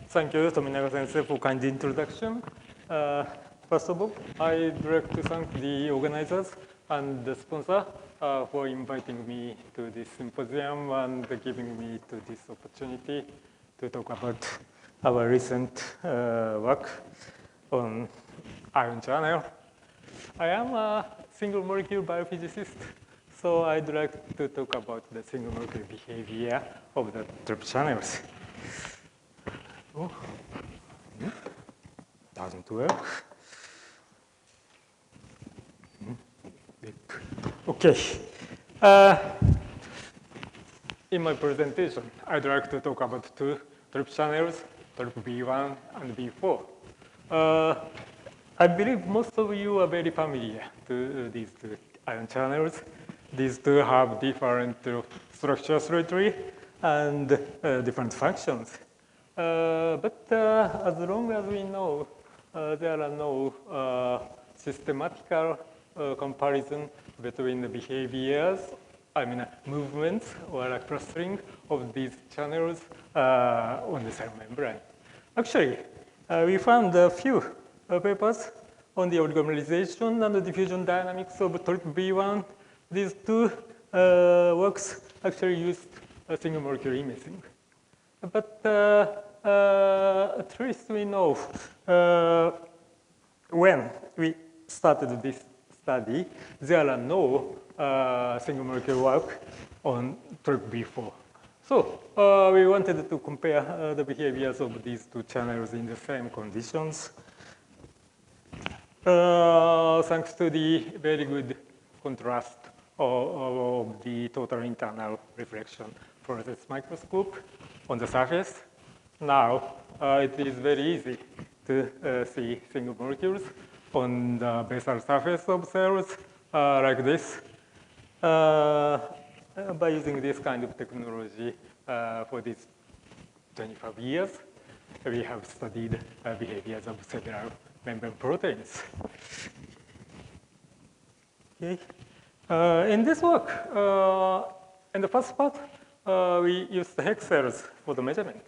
Thank you, Tominaga-sensei, for kind introduction. First of all, I'd like to thank the organizers and the sponsor for inviting me to this symposium and giving me to this opportunity to talk about our recent work on ion channel. I am a single molecule biophysicist, so I'd like to talk about the single molecule behavior of the TRP channels. Oh. Doesn't work. Okay. In my presentation, I'd like to talk about two TRP channels, TRP B1 and B4. I believe most of you are very familiar to these two ion channels. These two have different structure tree and different functions. But as long as we know, there are no systematical comparison between the behaviors, movements or clustering of these channels on the cell membrane. Actually, we found a few papers on the oligomerization and the diffusion dynamics of TRP-B1. These two works actually used a single molecule imaging. But at least we know when we started this study, there are no single molecule work on TRP-B4. So we wanted to compare the behaviors of these two channels in the same conditions. Thanks to the very good contrast of the total internal reflection fluorescence microscope on the surface. Now it is very easy to see single molecules on the basal surface of cells like this. By using this kind of technology for these 25 years, we have studied behaviors of several membrane proteins. Okay. In this work, in the first part, we used the hex cells for the measurement.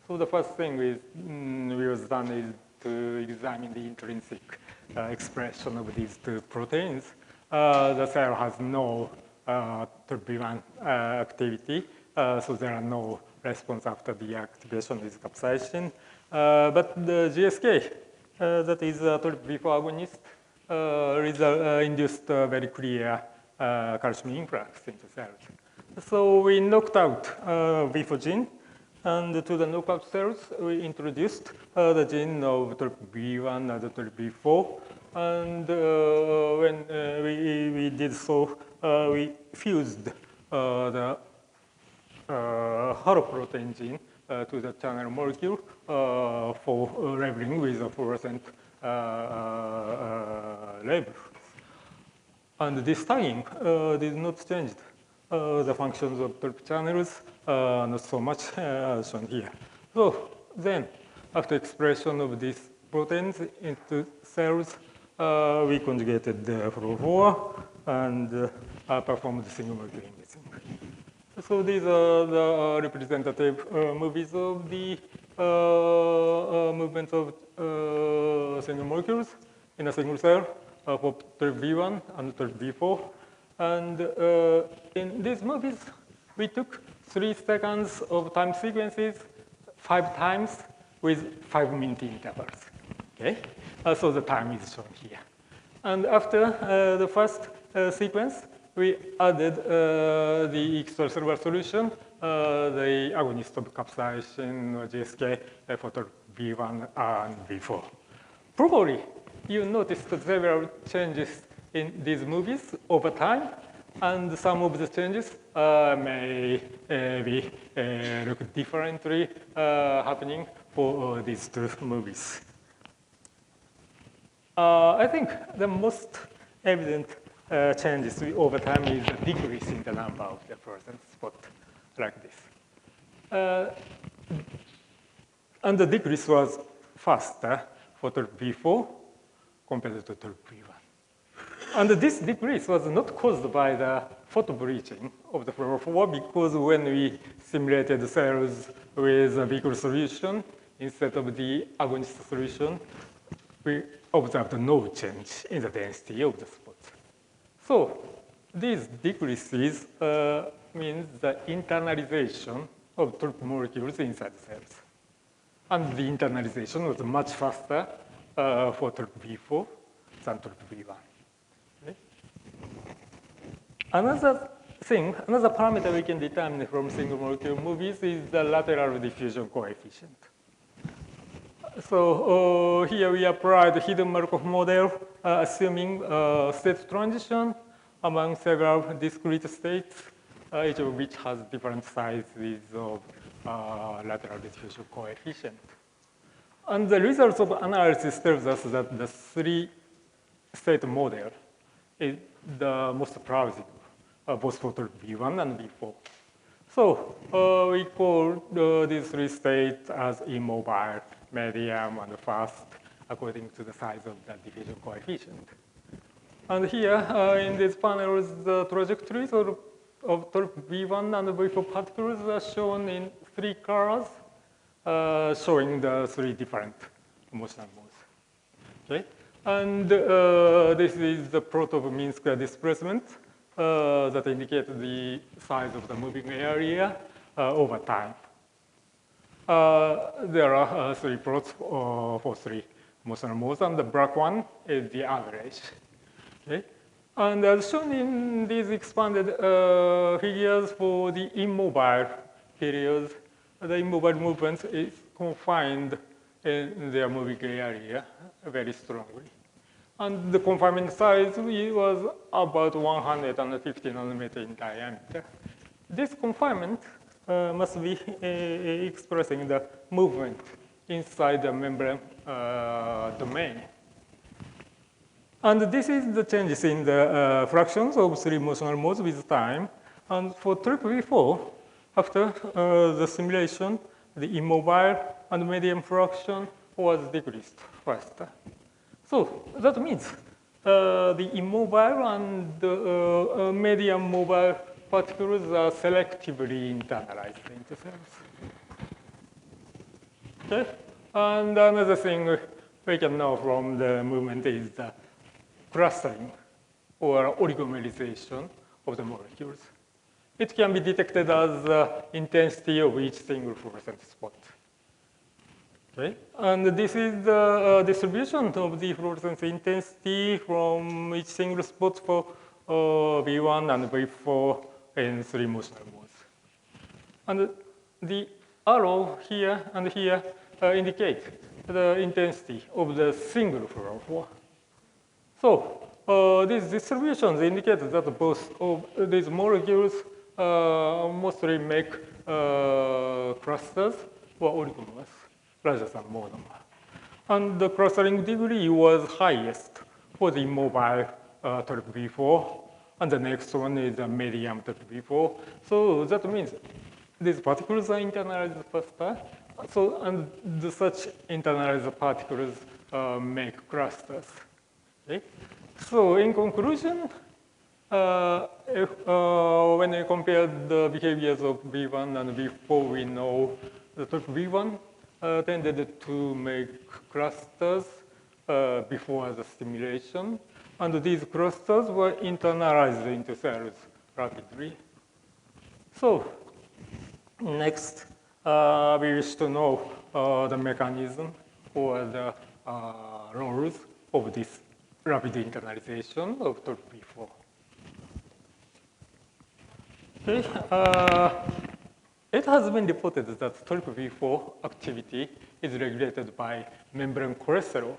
So the first thing we was done is to examine the intrinsic expression of these two proteins. The cell has no TRP-B1 activity, so there are no response after the activation with capsaicin. But the GSK, that is a TRP-B4 agonist, induced a very clear calcium influx into cells. So we knocked out B4 gene, and to the knockout cells, we introduced the gene of TRP-B1 and TRP-B4. And when we did so, we fused the haloprotein gene to the channel molecule for labeling with a fluorescent label. And this tagging did not change the functions of TRP channels, not so much as shown here. So then, after expression of these proteins into cells, we conjugated the fluorophore and performed single molecule imaging. So these are the representative movies of the movements of single molecules in a single cell for TRP-B1 and TRP-B4. And in these movies, we took 3 seconds of time sequences 5 times with 5-minute intervals. Okay, so the time is shown here. And after the first sequence, we added the extracellular solution, the agonist of capsaicin or GSK for TRP-B1 and B4. Probably you noticed several changes in these movies over time, and some of the changes may look differently happening for these two movies. I think the most evident changes over time is a decrease in the number of the fluorescent spots like this. And the decrease was faster for TRP-B4 compared to TRP-B1. And this decrease was not caused by the photobleaching of the fluorophore, because when we simulated cells with a vehicle solution instead of the agonist solution, we observed no change in the density of the spots. So these decreases means the internalization of TORP molecules inside cells. And the internalization was much faster for TORP-V4 than TORP-V1. Okay? Another parameter we can determine from single molecule movies is the lateral diffusion coefficient. So here we applied the hidden Markov model, assuming state transition among several discrete states, each of which has different sizes of lateral diffusion coefficient. And the results of analysis tells us that the three-state model is the most plausible, both for V1 and V4. So we call these three states as immobile, medium, and fast, according to the size of the diffusion coefficient. And here in these panels, the trajectories of V1 and V4 particles are shown in three colors, showing the three different motional modes. Okay? And this is the plot of mean square displacement that indicates the size of the moving area over time. There are three plots for three motional modes, and the black one is the average. Okay? And as shown in these expanded figures for the immobile periods, the immobile movements is confined in their moving area very strongly. And the confinement size was about 150 nanometers in diameter. This confinement must be expressing the movement inside the membrane domain. And this is the changes in the fractions of three motional modes with time. And for TORP-V4, after the simulation, the immobile and medium fraction was decreased faster. So that means the immobile and the medium mobile particles are selectively internalized into cells. Okay? And another thing we can know from the movement is the clustering or oligomerization of the molecules. It can be detected as the intensity of each single fluorescent spot. Okay? And this is the distribution of the fluorescence intensity from each single spot for V1 and V4 in three motional modes. And the arrow here and here indicate the intensity of the single fluorophore. So these distributions indicate that both of these molecules mostly make clusters or oligomers rather than monomer. And the clustering degree was highest for the immobile TORP-V4, and the next one is the medium TORP-V4. So that means these particles are internalized faster. So, and such internalized particles make clusters. Okay? So in conclusion, when we compare the behaviors of V1 and V4, we know that V1 tended to make clusters before the stimulation, and these clusters were internalized into cells rapidly. So next, we wish to know the mechanism or the roles of this rapid internalization of TORP-V4. Okay. It has been reported that TORP-V4 activity is regulated by membrane cholesterol.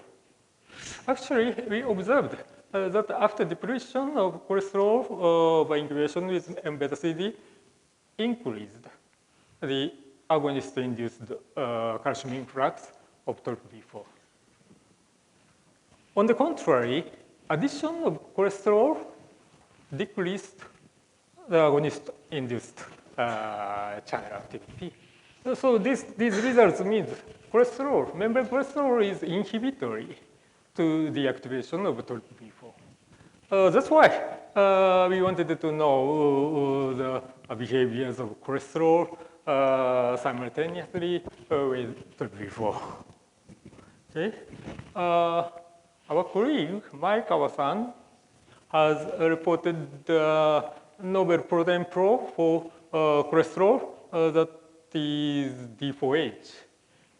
Actually, we observed that after depletion of cholesterol by incubation with M-beta-CD increased the agonist-induced calcium influx of TORP-V4. On the contrary, addition of cholesterol decreased the agonist-induced channel activity. So these results mean cholesterol, membrane cholesterol is inhibitory to the activation of TORP-V4. That's why we wanted to know the behaviors of cholesterol simultaneously with TRPV4. Okay. Our colleague, Mike Kawasan, has reported the novel protein probe for cholesterol that is D4H.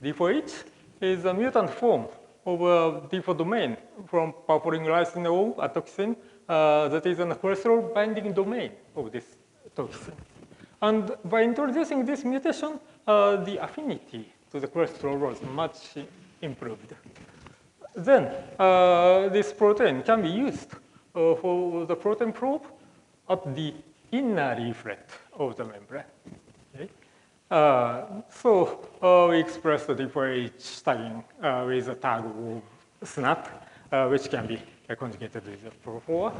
D4H is a mutant form of a D4 domain from purpurine lysine a toxin that is a cholesterol binding domain of this toxin. And by introducing this mutation, the affinity to the cholesterol was much improved. Then this protein can be used for the protein probe at the inner leaflet of the membrane. Okay? So we express the D4H tagging with a tag of SNAP, which can be conjugated with the PRO4.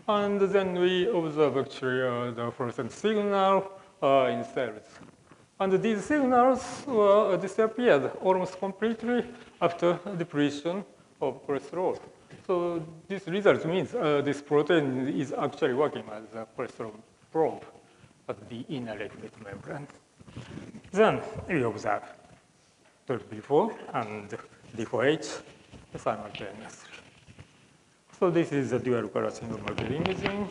And then we observe actually the fluorescent signal in cells. And these signals disappeared almost completely after depletion of cholesterol. So this result means this protein is actually working as a cholesterol probe at the inner leaflet membrane. Then we observe TRPV4 and D4H simultaneously. So this is a dual color single molecule imaging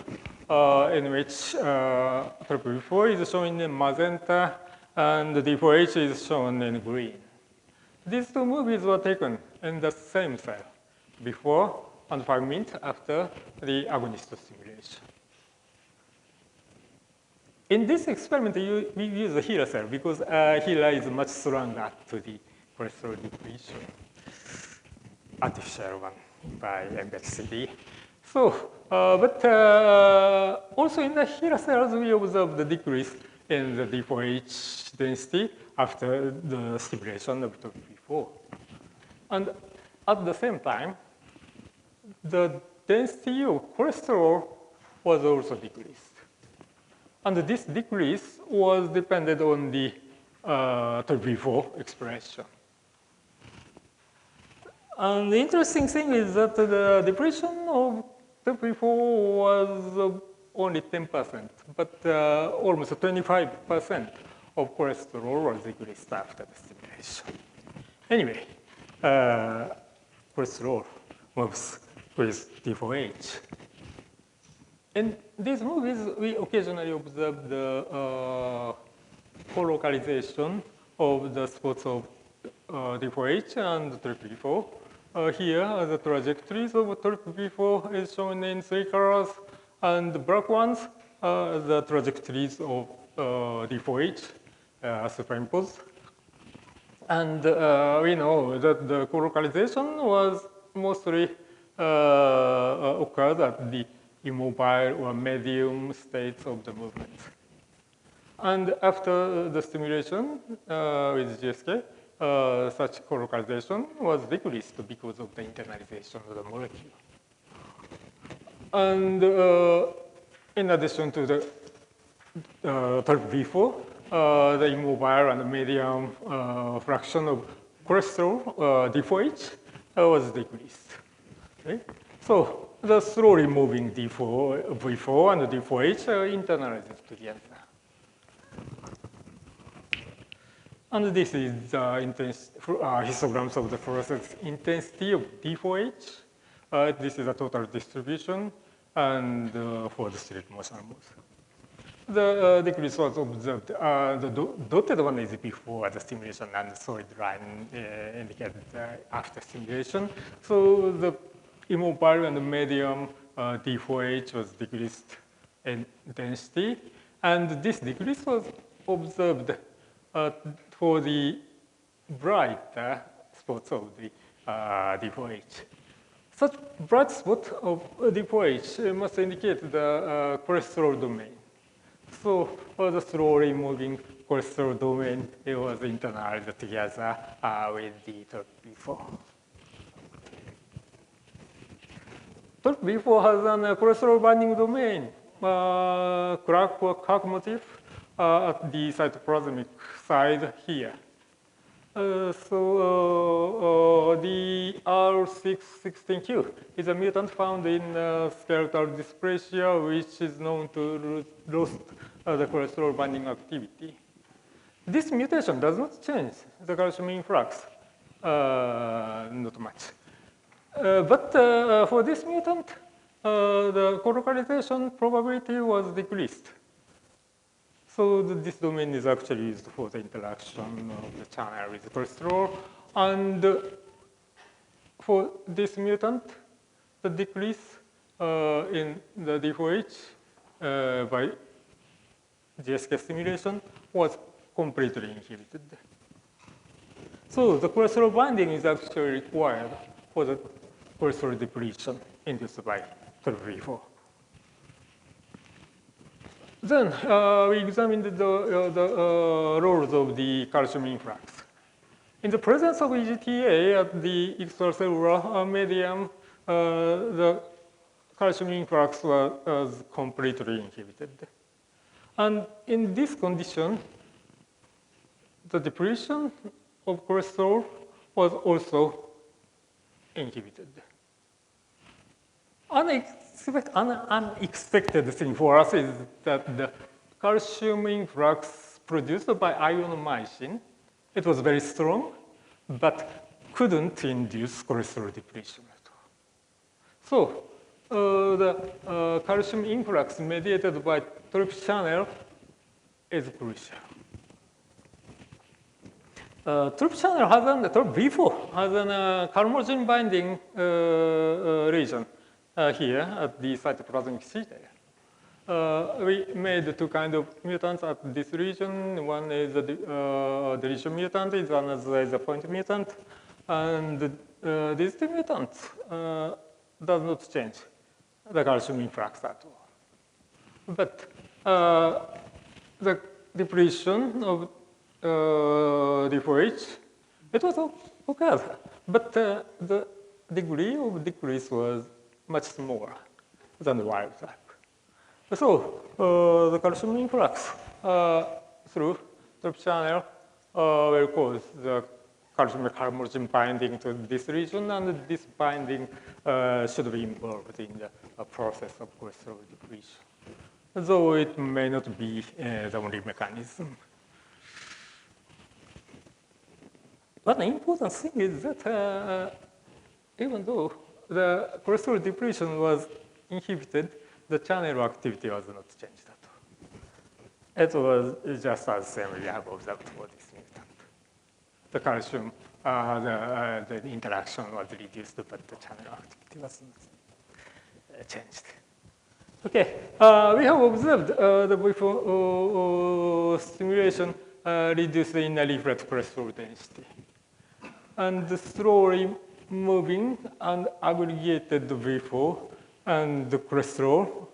in which TRPV4 is shown in magenta and D4H is shown in green. These two movies were taken in the same cell before and 5 minutes after the agonist stimulation. In this experiment, we use a HeLa cell because HeLa is much stronger to the cholesterol depletion, artificial one by MHCD. So, but also in the HeLa cells, we observe the decrease in the D4H density after the stimulation of TRPV4. And at the same time, the density of cholesterol was also decreased. And this decrease was dependent on the TRPV4 expression. And the interesting thing is that the depletion of TRPV4 was only 10%, but almost 25% of cholesterol was decreased after the stimulation. Anyway, cholesterol moves with D4H. In these movies, we occasionally observe the co-localization of the spots of D4H and TRPV4. Here, the trajectories of TRPV4 is shown in 3 colors, and the black ones are the trajectories of D4H superimposed. And we know that the co-localization was mostly occurred at the immobile or medium states of the movement. And after the stimulation with GSK, such co-localization was decreased because of the internalization of the molecule. And in addition to the TRPV4, the immobile and medium fraction of cholesterol, D4H, was decreased. Okay? So the slowly moving V4 and D4H are internalized together. And this is histograms of the fluorescence intensity of D4H. This is a total distribution, and for the straight motion modes. The decrease was observed. The dotted one is before the stimulation, and the solid line indicated after stimulation. So the immobile and medium D4H was decreased in density, and this decrease was observed for the bright spots of the D4H. Such bright spot of D4H must indicate the cholesterol domain. So the slowly moving cholesterol domain was internalized together with the TRPV4. TRPV4 has a cholesterol binding domain, crack motif at the cytoplasmic side here. So the R616Q is a mutant found in skeletal dysplasia, which is known to lose the cholesterol binding activity. This mutation does not change the calcium influx, not much. But for this mutant, the colocalization probability was decreased. So this domain is actually used for the interaction of the channel with cholesterol. And for this mutant, the decrease in the D4H by GSK stimulation was completely inhibited. So the cholesterol binding is actually required for the cholesterol depletion induced by 12B4. Then we examined the roles of the calcium influx. In the presence of EGTA at the extracellular medium, the calcium influx was completely inhibited. And in this condition, the depletion of cholesterol was also inhibited. Unexpected thing for us is that the calcium influx produced by ionomycin, it was very strong, but couldn't induce cholesterol depletion at all. So the calcium influx mediated by TRPC channel is crucial. TRPC channel has an TRPV4 has an calmodulin binding region here at the cytoplasmic sheet. We made two kinds of mutants at this region. One is a deletion mutant, another is a point mutant, and these two mutants does not change the calcium influx at all. But the depletion of D4H, it was okay, but the degree of decrease was much smaller than the wild type. So the calcium influx through TRPC channel will cause the calcium calmodulin binding to this region, and this binding should be involved in the process of cholesterol depletion, though it may not be the only mechanism. One important thing is that even though the cholesterol depletion was inhibited, the channel activity was not changed at all. It was just as same we have observed for this mutant. The calcium, the interaction was reduced, but the channel activity was not changed. Okay, we have observed the before stimulation reduced in the leaflet cholesterol density. And slowly moving and aggregated V4 and the cholesterol.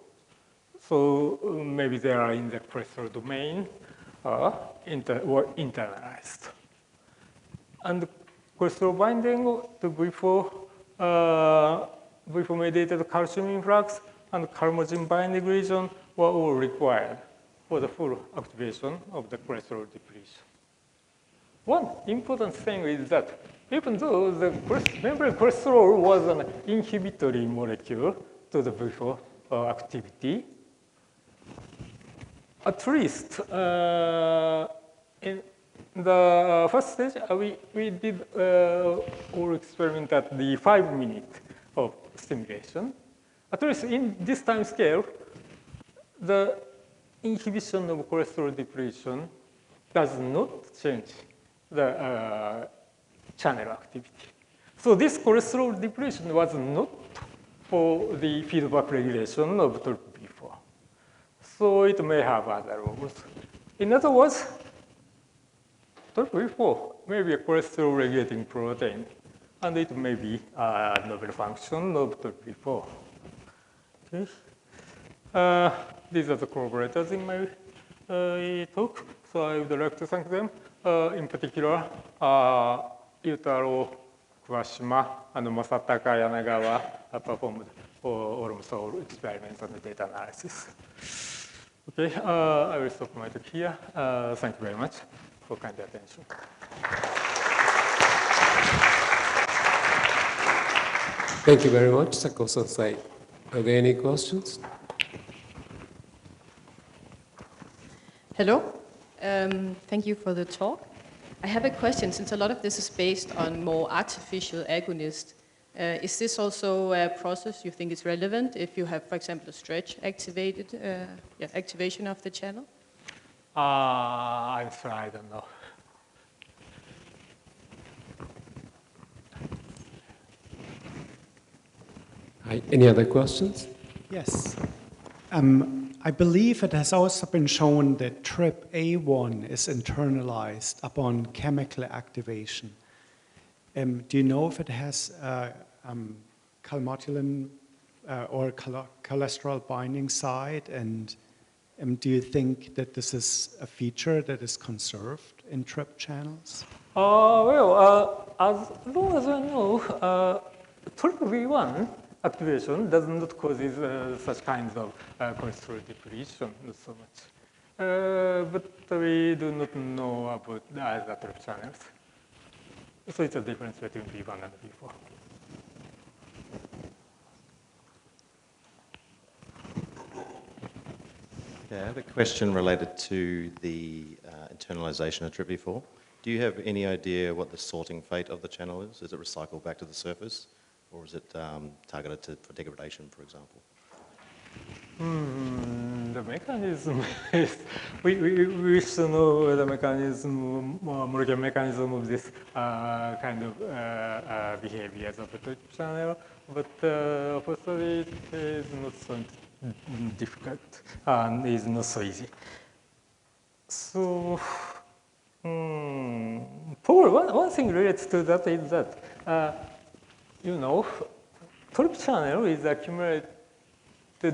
So maybe they are in the cholesterol domain or internalized. And cholesterol binding to V4 mediated calcium influx and calmodulin binding region were all required for the full activation of the cholesterol depletion. One important thing is that even though the membrane cholesterol was an inhibitory molecule to the V4 activity, at least in the first stage, we did all experiment at the 5 minutes of stimulation. At least in this time scale, the inhibition of cholesterol depletion does not change the channel activity. So this cholesterol depletion was not for the feedback regulation of TRPV4. So it may have other roles. In other words, TRPV4 may be a cholesterol regulating protein, and it may be a novel function of TRPV4. Okay. These are the collaborators in my talk, so I would like to thank them. In particular, Yutaro Kuwashima and Masataka Yanagawa performed almost all experiments and data analysis. Okay, I will stop my talk here. Thank you very much for kind attention. Thank you very much, Sako-sensei. Are there any questions? Hello. Thank you for the talk. I have a question, since a lot of this is based on more artificial agonist. Is this also a process you think is relevant if you have, for example, a stretch activation of the channel? I'm sorry, I don't know. Hi, any other questions? Yes. I believe it has also been shown that TRPA1 is internalized upon chemical activation. Do you know if it has calmodulin or cholesterol binding site? And do you think that this is a feature that is conserved in TRP channels? As long as I know, TRPV1 activation does not cause such kinds of cholesterol depletion so much. But we do not know about the other TRP channels. So it's a difference between V1 and V4. Yeah, I have a question related to the internalization of TRPV4. Do you have any idea what the sorting fate of the channel is? Is it recycled back to the surface, or is it targeted for degradation, for example? The mechanism is, we wish to know the mechanism, molecular mechanism of this kind of behaviors of the TRP channel, but unfortunately it is not so difficult and is not so easy. So, probably one thing related to that is that, TRP channel is accumulated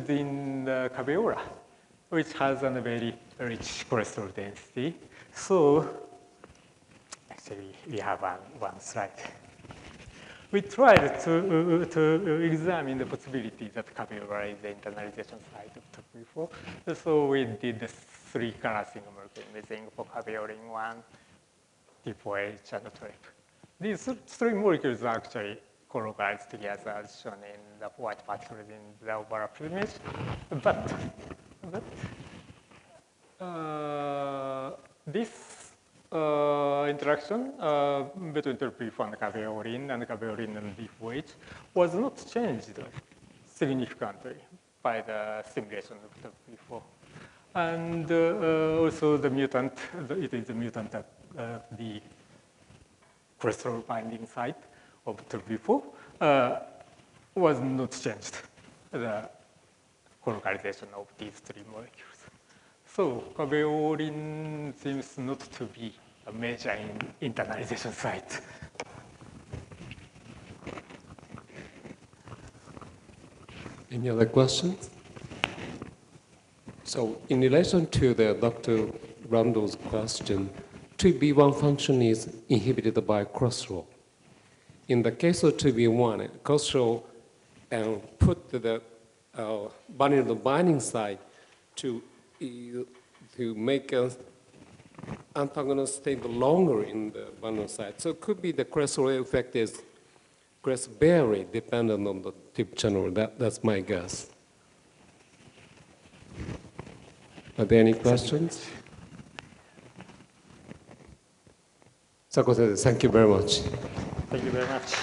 in the caveola, which has a very rich cholesterol density. So, actually, we have one slide. We tried to examine the possibility that caveola is the internalization site of TRPV4. So we did the 3 color single molecule imaging for caveolin 1, T4H, and TRP. These 3 molecules are actually co-localized together as shown in the white particles in the overlap image. But this interaction between TRPV4 and caveolin and D4H was not changed significantly by the simulation of TRPV4. And also the mutant, it is the mutant at the cholesterol binding site of TRPV4 was not changed, the co-localization of these 3 molecules. So caveolin seems not to be a major internalization site. Any other questions? So in relation to the Dr. Randall's question, TRPV1 function is inhibited by cholesterol. In the case of TRPV1, cholesterol put the binding site to make an antagonist stay longer in the binding site. So it could be the cholesterol effect is very dependent on the TRP channel. That's my guess. Are there any questions? Sako-sensei, thank you very much. Thank you very much.